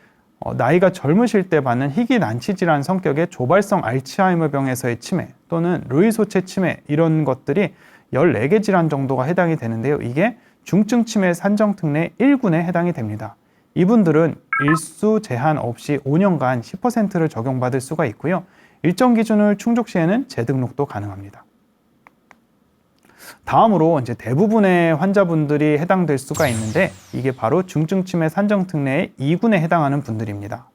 나이가 젊으실 때 받는 희귀 난치 질환 성격의 조발성 알츠하이머병에서의 치매 또는 루이소체 치매 이런 것들이 14개 질환 정도가 해당이 되는데요. 이게 중증 치매 산정 특례 1군에 해당이 됩니다. 이분들은 일수 제한 없이 5년간 10%를 적용받을 수가 있고요. 일정 기준을 충족 시에는 재등록도 가능합니다. 다음으로 이제 대부분의 환자분들이 해당될 수가 있는데 이게 바로 중증 치매 산정 특례의 2군에 해당하는 분들입니다.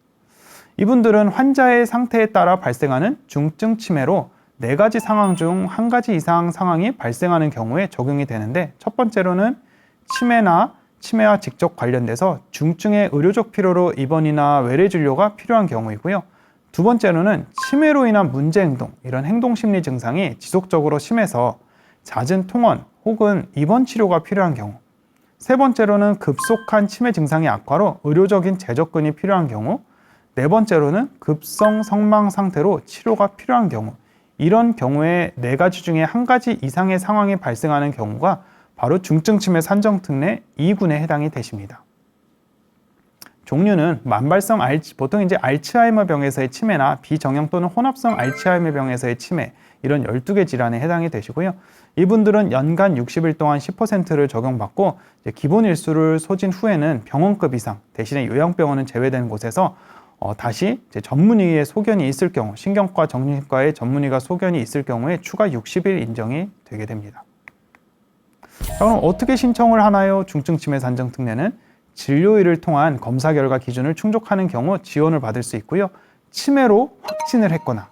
이분들은 환자의 상태에 따라 발생하는 중증 치매로 4가지 상황 중 1가지 이상 상황이 발생하는 경우에 적용이 되는데 첫 번째로는 치매와 직접 관련돼서 중증의 의료적 필요로 입원이나 외래 진료가 필요한 경우이고요. 두 번째로는 치매로 인한 문제 행동, 이런 행동심리 증상이 지속적으로 심해서 잦은 통원 혹은 입원 치료가 필요한 경우. 세 번째로는 급속한 치매 증상의 악화로 의료적인 재접근이 필요한 경우. 네 번째로는 급성 성망 상태로 치료가 필요한 경우. 이런 경우에 4가지 중에 1가지 이상의 상황이 발생하는 경우가 바로 중증 치매 산정 특례 2군에 해당이 되십니다. 종류는 만발성 보통 이제 알츠하이머병에서의 치매나 비정형 또는 혼합성 알츠하이머병에서의 치매 이런 12개 질환에 해당이 되시고요. 이분들은 연간 60일 동안 10%를 적용받고 기본 일수를 소진 후에는 병원급 이상 대신에 요양병원은 제외된 곳에서 다시 전문의의 소견이 있을 경우 신경과 정신과의 전문의가 소견이 있을 경우에 추가 60일 인정이 되게 됩니다. 자, 그럼 어떻게 신청을 하나요? 중증 치매 산정 특례는 진료의를 통한 검사 결과 기준을 충족하는 경우 지원을 받을 수 있고요. 치매로 확진을 했거나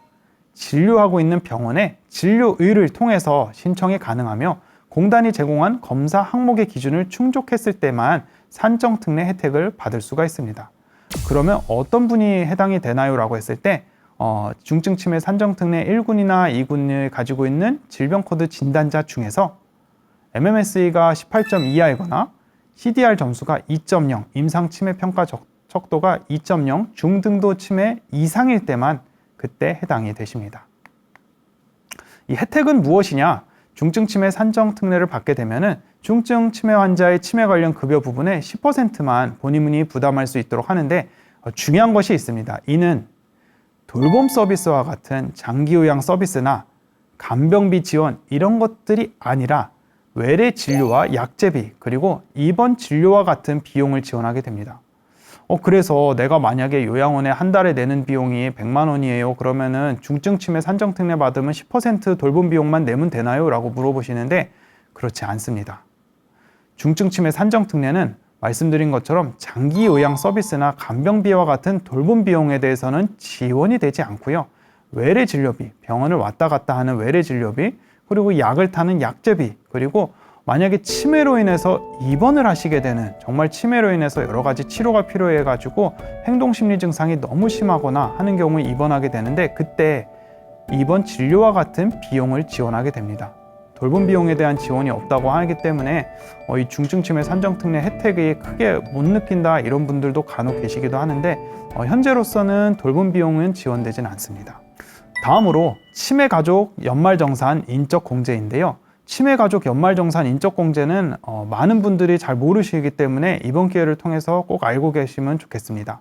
진료하고 있는 병원에 진료의를 통해서 신청이 가능하며 공단이 제공한 검사 항목의 기준을 충족했을 때만 산정 특례 혜택을 받을 수가 있습니다. 그러면 어떤 분이 해당이 되나요? 라고 했을 때 중증 치매 산정 특례 1군이나 2군을 가지고 있는 질병 코드 진단자 중에서 MMSE가 18점 이하이거나 CDR 점수가 2.0, 임상 치매 평가 척도가 2.0, 중등도 치매 이상일 때만 그때 해당이 되십니다. 이 혜택은 무엇이냐? 중증 치매 산정 특례를 받게 되면은 중증 치매 환자의 치매 관련 급여 부분의 10%만 본인이 부담할 수 있도록 하는데 중요한 것이 있습니다. 이는 돌봄 서비스와 같은 장기 요양 서비스나 간병비 지원 이런 것들이 아니라 외래 진료와 약제비 그리고 입원 진료와 같은 비용을 지원하게 됩니다. 그래서 내가 만약에 요양원에 한 달에 내는 비용이 100만 원이에요. 그러면은 중증 치매 산정 특례 받으면 10% 돌봄 비용만 내면 되나요? 라고 물어보시는데 그렇지 않습니다. 중증 치매 산정 특례는 말씀드린 것처럼 장기 요양 서비스나 간병비와 같은 돌봄 비용에 대해서는 지원이 되지 않고요. 외래 진료비, 병원을 왔다 갔다 하는 외래 진료비, 그리고 약을 타는 약제비, 그리고 만약에 치매로 인해서 입원을 하시게 되는 정말 치매로 인해서 여러 가지 치료가 필요해 가지고 행동심리 증상이 너무 심하거나 하는 경우에 입원하게 되는데 그때 입원 진료와 같은 비용을 지원하게 됩니다. 돌봄 비용에 대한 지원이 없다고 하기 때문에 이 중증 치매 산정 특례 혜택이 크게 못 느낀다 이런 분들도 간혹 계시기도 하는데 현재로서는 돌봄 비용은 지원되진 않습니다. 다음으로 치매 가족 연말정산 인적 공제인데요. 치매 가족 연말정산 인적 공제는 많은 분들이 잘 모르시기 때문에 이번 기회를 통해서 꼭 알고 계시면 좋겠습니다.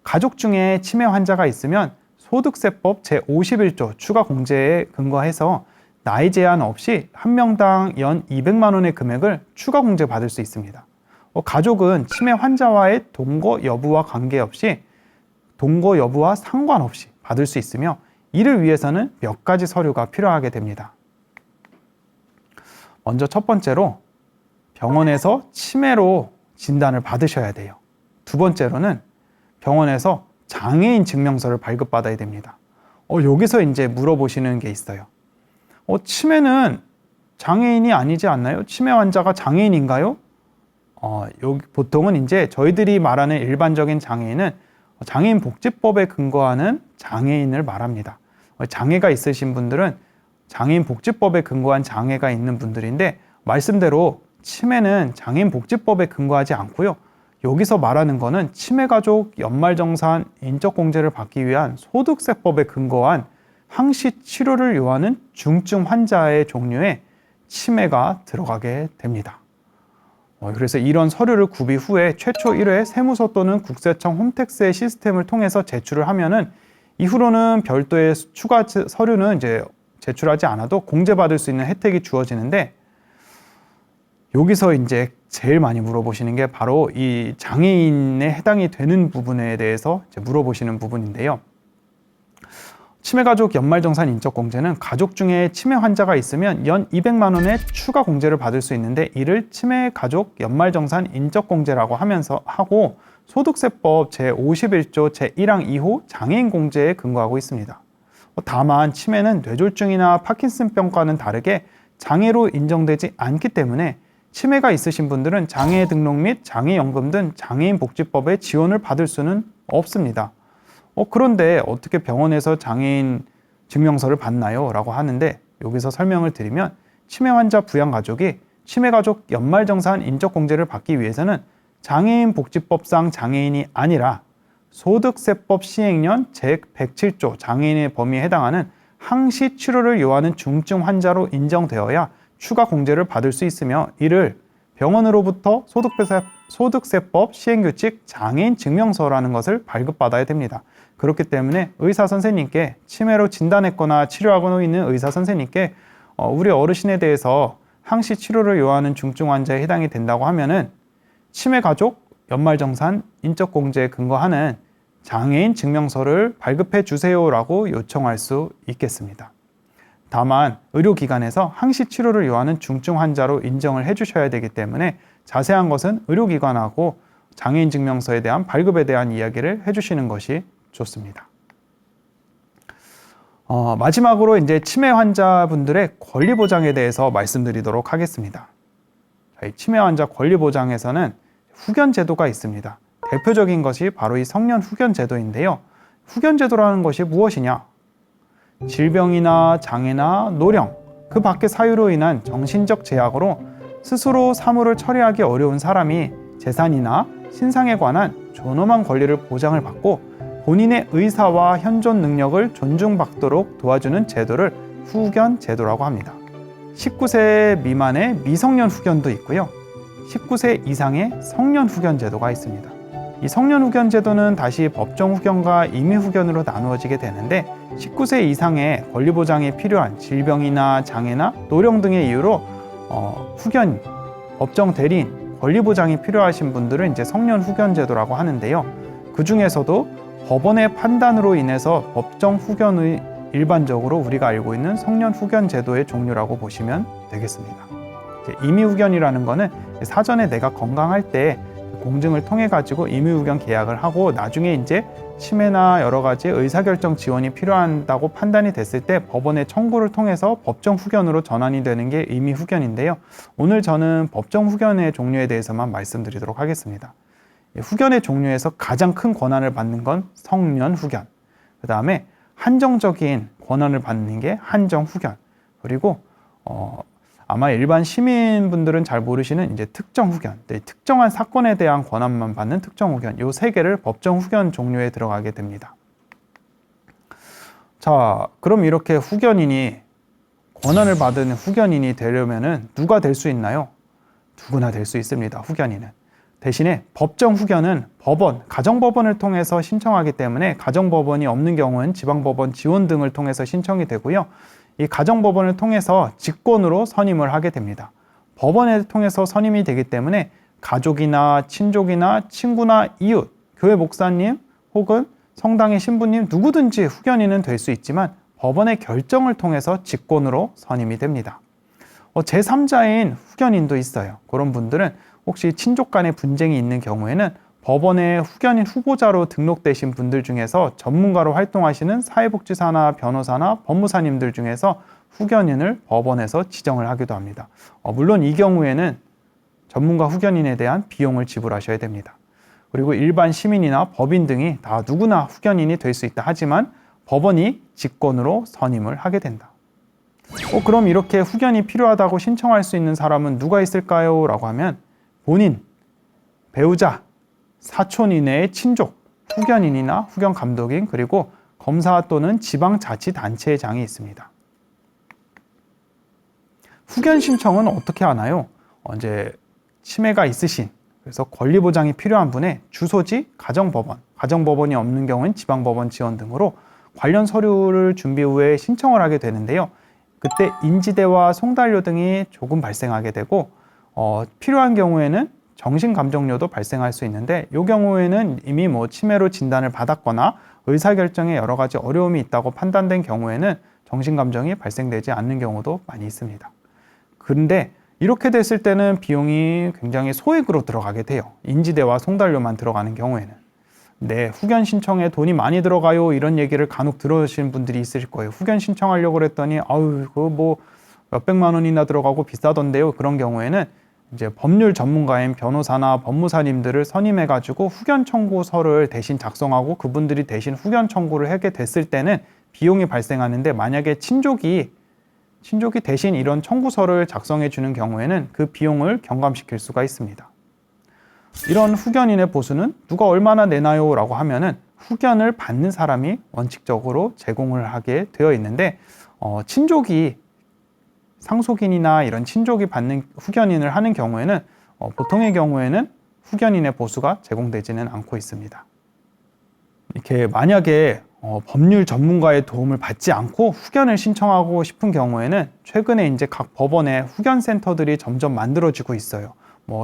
가족 중에 치매 환자가 있으면 소득세법 제51조 추가 공제에 근거해서 나이 제한 없이 한 명당 연 200만 원의 금액을 추가 공제 받을 수 있습니다. 가족은 치매 환자와의 동거 여부와 상관없이 받을 수 있으며 이를 위해서는 몇 가지 서류가 필요하게 됩니다. 먼저 첫 번째로 병원에서 치매로 진단을 받으셔야 돼요. 두 번째로는 병원에서 장애인 증명서를 발급받아야 됩니다. 여기서 이제 물어보시는 게 있어요. 치매는 장애인이 아니지 않나요? 치매 환자가 장애인인가요? 여기 보통은 이제 저희들이 말하는 일반적인 장애인은 장애인 복지법에 근거하는 장애인을 말합니다. 장애가 있으신 분들은 장애인 복지법에 근거한 장애가 있는 분들인데 말씀대로 치매는 장애인 복지법에 근거하지 않고요. 여기서 말하는 거는 치매 가족 연말정산 인적 공제를 받기 위한 소득세법에 근거한 항시 치료를 요하는 중증 환자의 종류에 치매가 들어가게 됩니다. 그래서 이런 서류를 구비 후에 최초 1회 세무서 또는 국세청 홈택스의 시스템을 통해서 제출을 하면은 이후로는 별도의 추가 서류는 이제 제출하지 않아도 공제받을 수 있는 혜택이 주어지는데, 여기서 이제 제일 많이 물어보시는 게 바로 이 장애인에 해당이 되는 부분에 대해서 이제 물어보시는 부분인데요. 치매가족 연말정산 인적공제는 가족 중에 치매 환자가 있으면 연 200만 원의 추가 공제를 받을 수 있는데, 이를 치매가족 연말정산 인적공제라고 하고 소득세법 제51조 제1항 2호 장애인 공제에 근거하고 있습니다. 다만 치매는 뇌졸중이나 파킨슨병과는 다르게 장애로 인정되지 않기 때문에 치매가 있으신 분들은 장애 등록 및 장애연금 등 장애인 복지법의 지원을 받을 수는 없습니다. 그런데 어떻게 병원에서 장애인 증명서를 받나요? 라고 하는데, 여기서 설명을 드리면 치매 환자 부양가족이 치매가족 연말정산 인적공제를 받기 위해서는 장애인 복지법상 장애인이 아니라 소득세법 시행령 제107조 장애인의 범위에 해당하는 항시 치료를 요하는 중증 환자로 인정되어야 추가 공제를 받을 수 있으며, 이를 병원으로부터 소득세법 시행규칙 장애인 증명서라는 것을 발급받아야 됩니다. 그렇기 때문에 의사 선생님께 치매로 진단했거나 치료하고 있는 의사 선생님께 우리 어르신에 대해서 항시 치료를 요하는 중증 환자에 해당이 된다고 하면은 치매가족 연말정산 인적공제에 근거하는 장애인 증명서를 발급해 주세요라고 요청할 수 있겠습니다. 다만 의료기관에서 항시 치료를 요하는 중증 환자로 인정을 해주셔야 되기 때문에 자세한 것은 의료기관하고 장애인 증명서에 대한 발급에 대한 이야기를 해주시는 것이 좋습니다. 마지막으로 이제 치매 환자분들의 권리 보장에 대해서 말씀드리도록 하겠습니다. 이 치매 환자 권리 보장에서는 후견 제도가 있습니다. 대표적인 것이 바로 이 성년 후견 제도인데요. 후견 제도라는 것이 무엇이냐? 질병이나 장애나 노령, 그 밖의 사유로 인한 정신적 제약으로 스스로 사물을 처리하기 어려운 사람이 재산이나 신상에 관한 존엄한 권리를 보장을 받고 본인의 의사와 현존 능력을 존중받도록 도와주는 제도를 후견 제도라고 합니다. 19세 미만의 미성년 후견도 있고요. 19세 이상의 성년 후견 제도가 있습니다. 이 성년 후견 제도는 다시 법정 후견과 임의 후견으로 나누어지게 되는데, 19세 이상의 권리 보장이 필요한 질병이나 장애나 노령 등의 이유로 후견, 법정 대리인, 권리 보장이 필요하신 분들은 이제 성년 후견 제도라고 하는데요. 그 중에서도 법원의 판단으로 인해서 법정 후견의 일반적으로 우리가 알고 있는 성년 후견 제도의 종류라고 보시면 되겠습니다. 임의 후견이라는 거는 사전에 내가 건강할 때 공증을 통해 가지고 임의 후견 계약을 하고 나중에 이제 치매나 여러 가지 의사결정 지원이 필요하다고 판단이 됐을 때 법원의 청구를 통해서 법정 후견으로 전환이 되는 게 임의 후견인데요. 오늘 저는 법정 후견의 종류에 대해서만 말씀드리도록 하겠습니다. 후견의 종류에서 가장 큰 권한을 받는 건 성년 후견, 그 다음에 한정적인 권한을 받는 게 한정 후견, 그리고 아마 일반 시민분들은 잘 모르시는 이제 특정 후견, 특정한 사건에 대한 권한만 받는 특정 후견, 요 세 개를 법정 후견 종류에 들어가게 됩니다. 자, 그럼 이렇게 후견인이 권한을 받은 후견인이 되려면은 누가 될 수 있나요? 누구나 될 수 있습니다. 후견인은. 대신에 법정 후견은 법원, 가정법원을 통해서 신청하기 때문에 가정법원이 없는 경우는 지방법원 지원 등을 통해서 신청이 되고요. 이 가정법원을 통해서 직권으로 선임을 하게 됩니다. 법원을 통해서 선임이 되기 때문에 가족이나 친족이나 친구나 이웃, 교회 목사님 혹은 성당의 신부님 누구든지 후견인은 될 수 있지만 법원의 결정을 통해서 직권으로 선임이 됩니다. 제3자인 후견인도 있어요. 그런 분들은 혹시 친족 간의 분쟁이 있는 경우에는 법원에 후견인 후보자로 등록되신 분들 중에서 전문가로 활동하시는 사회복지사나 변호사나 법무사님들 중에서 후견인을 법원에서 지정을 하기도 합니다. 물론 이 경우에는 전문가 후견인에 대한 비용을 지불하셔야 됩니다. 그리고 일반 시민이나 법인 등이 다 누구나 후견인이 될 수 있다 하지만 법원이 직권으로 선임을 하게 된다. 그럼 이렇게 후견이 필요하다고 신청할 수 있는 사람은 누가 있을까요? 라고 하면 본인, 배우자, 사촌 이내의 친족, 후견인이나 후견감독인, 그리고 검사 또는 지방자치단체장이 있습니다. 후견 신청은 어떻게 하나요? 이제 치매가 있으신, 그래서 권리 보장이 필요한 분의 주소지 가정법원, 가정법원이 없는 경우엔 지방법원 지원 등으로 관련 서류를 준비 후에 신청을 하게 되는데요. 그때 인지대와 송달료 등이 조금 발생하게 되고 필요한 경우에는 정신감정료도 발생할 수 있는데, 이 경우에는 이미 치매로 진단을 받았거나 의사결정에 여러 가지 어려움이 있다고 판단된 경우에는 정신감정이 발생되지 않는 경우도 많이 있습니다. 그런데 이렇게 됐을 때는 비용이 굉장히 소액으로 들어가게 돼요. 인지대와 송달료만 들어가는 경우에는. 네, 후견 신청에 돈이 많이 들어가요, 이런 얘기를 간혹 들으신 분들이 있으실 거예요. 후견 신청하려고 그랬더니 아유, 그거 몇백만 원이나 들어가고 비싸던데요. 그런 경우에는 이제 법률 전문가인 변호사나 법무사님들을 선임해 가지고 후견 청구서를 대신 작성하고 그분들이 대신 후견 청구를 하게 됐을 때는 비용이 발생하는데, 만약에 친족이 대신 이런 청구서를 작성해 주는 경우에는 그 비용을 경감시킬 수가 있습니다. 이런 후견인의 보수는 누가 얼마나 내나요? 라고 하면은 후견을 받는 사람이 원칙적으로 제공을 하게 되어 있는데, 친족이 상속인이나 이런 친족이 받는 후견인을 하는 경우에는 보통의 경우에는 후견인의 보수가 제공되지는 않고 있습니다. 이렇게 만약에 법률 전문가의 도움을 받지 않고 후견을 신청하고 싶은 경우에는 최근에 이제 각 법원에 후견 센터들이 점점 만들어지고 있어요.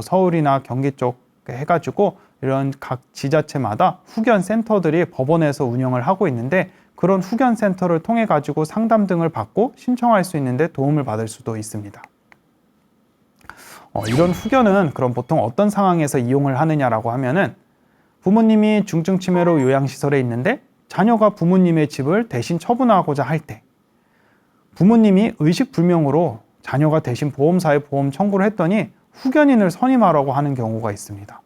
서울이나 경기 쪽 해가지고 이런 각 지자체마다 후견 센터들이 법원에서 운영을 하고 있는데, 그런 후견 센터를 통해 가지고 상담 등을 받고 신청할 수 있는데 도움을 받을 수도 있습니다. 이런 후견은 그럼 보통 어떤 상황에서 이용을 하느냐라고 하면은, 부모님이 중증 치매로 요양시설에 있는데 자녀가 부모님의 집을 대신 처분하고자 할 때, 부모님이 의식불명으로 자녀가 대신 보험사에 보험 청구를 했더니 후견인을 선임하라고 하는 경우가 있습니다.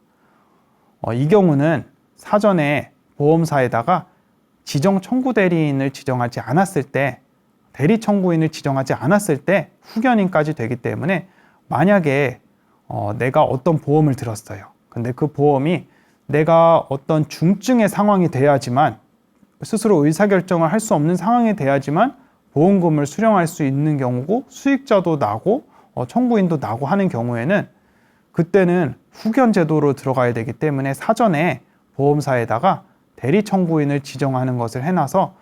이 경우는 사전에 보험사에다가 지정 청구 대리인을 지정하지 않았을 때, 대리 청구인을 지정하지 않았을 때 후견인까지 되기 때문에, 만약에 내가 어떤 보험을 들었어요. 근데 그 보험이 내가 어떤 중증의 상황이 돼야지만, 스스로 의사결정을 할 수 없는 상황이 돼야지만 보험금을 수령할 수 있는 경우고, 수익자도 나고 청구인도 나고 하는 경우에는 그때는 후견 제도로 들어가야 되기 때문에 사전에 보험사에다가 대리 청구인을 지정하는 것을 해놔서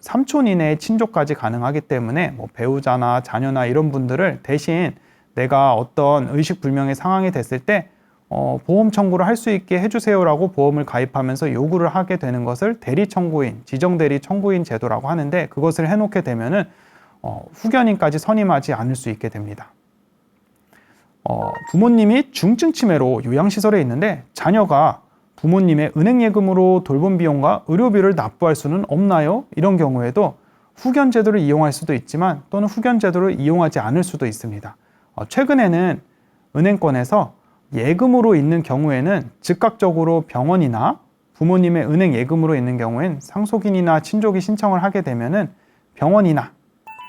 3촌 이내의 친족까지 가능하기 때문에 배우자나 자녀나 이런 분들을 대신 내가 어떤 의식불명의 상황이 됐을 때 보험 청구를 할 수 있게 해주세요라고 보험을 가입하면서 요구를 하게 되는 것을 대리 청구인, 지정 대리 청구인 제도라고 하는데, 그것을 해놓게 되면은 후견인까지 선임하지 않을 수 있게 됩니다. 부모님이 중증 치매로 요양시설에 있는데 자녀가 부모님의 은행 예금으로 돌봄 비용과 의료비를 납부할 수는 없나요? 이런 경우에도 후견 제도를 이용할 수도 있지만, 또는 후견 제도를 이용하지 않을 수도 있습니다. 최근에는 은행권에서 예금으로 있는 경우에는 즉각적으로 병원이나 부모님의 은행 예금으로 있는 경우엔 상속인이나 친족이 신청을 하게 되면은 병원이나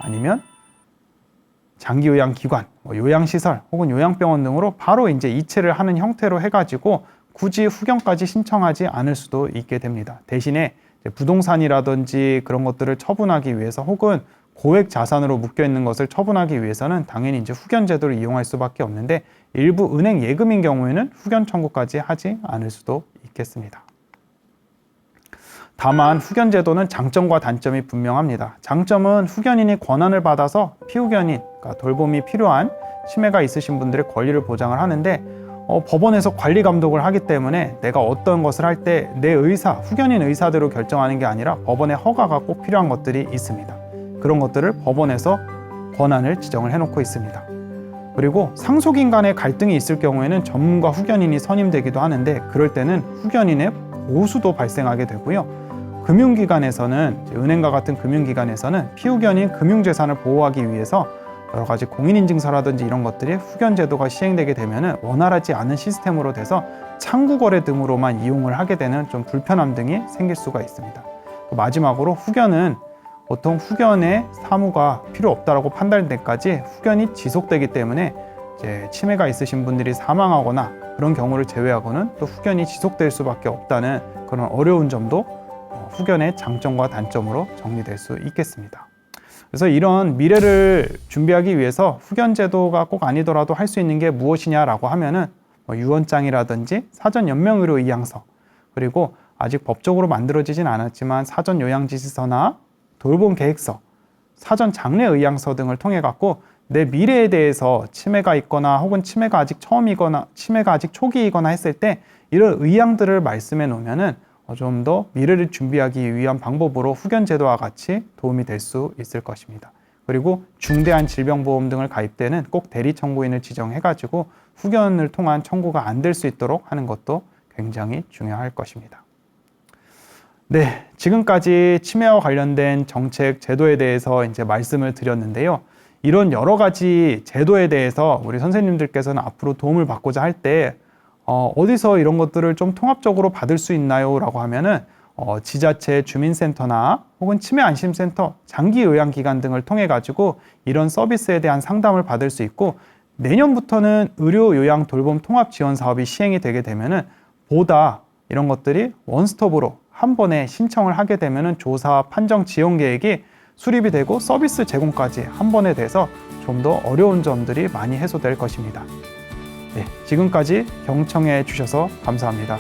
아니면 장기요양기관, 요양시설 혹은 요양병원 등으로 바로 이제 이체를 하는 형태로 해가지고 굳이 후견까지 신청하지 않을 수도 있게 됩니다. 대신에 부동산이라든지 그런 것들을 처분하기 위해서, 혹은 고액 자산으로 묶여 있는 것을 처분하기 위해서는 당연히 이제 후견 제도를 이용할 수밖에 없는데, 일부 은행 예금인 경우에는 후견 청구까지 하지 않을 수도 있겠습니다. 다만 후견 제도는 장점과 단점이 분명합니다. 장점은 후견인이 권한을 받아서 피후견인, 그러니까 돌봄이 필요한 치매가 있으신 분들의 권리를 보장을 하는데, 법원에서 관리 감독을 하기 때문에 내가 어떤 것을 할 때 내 의사, 후견인 의사대로 결정하는 게 아니라 법원의 허가가 꼭 필요한 것들이 있습니다. 그런 것들을 법원에서 권한을 지정을 해놓고 있습니다. 그리고 상속인 간의 갈등이 있을 경우에는 전문가 후견인이 선임되기도 하는데, 그럴 때는 후견인의 보수도 발생하게 되고요. 금융기관에서는, 은행과 같은 금융기관에서는 피후견인 금융재산을 보호하기 위해서 여러 가지 공인인증서라든지 이런 것들이 후견 제도가 시행되게 되면은 원활하지 않은 시스템으로 돼서 창구거래 등으로만 이용을 하게 되는 좀 불편함 등이 생길 수가 있습니다. 마지막으로 후견은 보통 후견의 사무가 필요 없다라고 판단될 때까지 후견이 지속되기 때문에, 이제 치매가 있으신 분들이 사망하거나 그런 경우를 제외하고는 또 후견이 지속될 수밖에 없다는 그런 어려운 점도 후견의 장점과 단점으로 정리될 수 있겠습니다. 그래서 이런 미래를 준비하기 위해서 후견제도가 꼭 아니더라도 할 수 있는 게 무엇이냐라고 하면은 유언장이라든지 사전 연명의료 의향서, 그리고 아직 법적으로 만들어지진 않았지만 사전 요양지시서나 돌봄 계획서, 사전 장례 의향서 등을 통해 갖고 내 미래에 대해서 치매가 있거나 혹은 치매가 아직 처음이거나 치매가 아직 초기이거나 했을 때 이런 의향들을 말씀해 놓으면은 좀 더 미래를 준비하기 위한 방법으로 후견제도와 같이 도움이 될 수 있을 것입니다. 그리고 중대한 질병보험 등을 가입 때는 꼭 대리청구인을 지정해가지고 후견을 통한 청구가 안 될 수 있도록 하는 것도 굉장히 중요할 것입니다. 네, 지금까지 치매와 관련된 정책, 제도에 대해서 이제 말씀을 드렸는데요. 이런 여러 가지 제도에 대해서 우리 선생님들께서는 앞으로 도움을 받고자 할 때 어디서 이런 것들을 좀 통합적으로 받을 수 있나요? 라고 하면은 지자체 주민센터나 혹은 치매안심센터, 장기요양기관 등을 통해 가지고 이런 서비스에 대한 상담을 받을 수 있고, 내년부터는 의료요양돌봄 통합지원사업이 시행이 되게 되면은 보다 이런 것들이 원스톱으로 한 번에 신청을 하게 되면은 조사, 판정, 지원 계획이 수립이 되고 서비스 제공까지 한 번에 돼서 좀 더 어려운 점들이 많이 해소될 것입니다. 네, 지금까지 경청해 주셔서 감사합니다.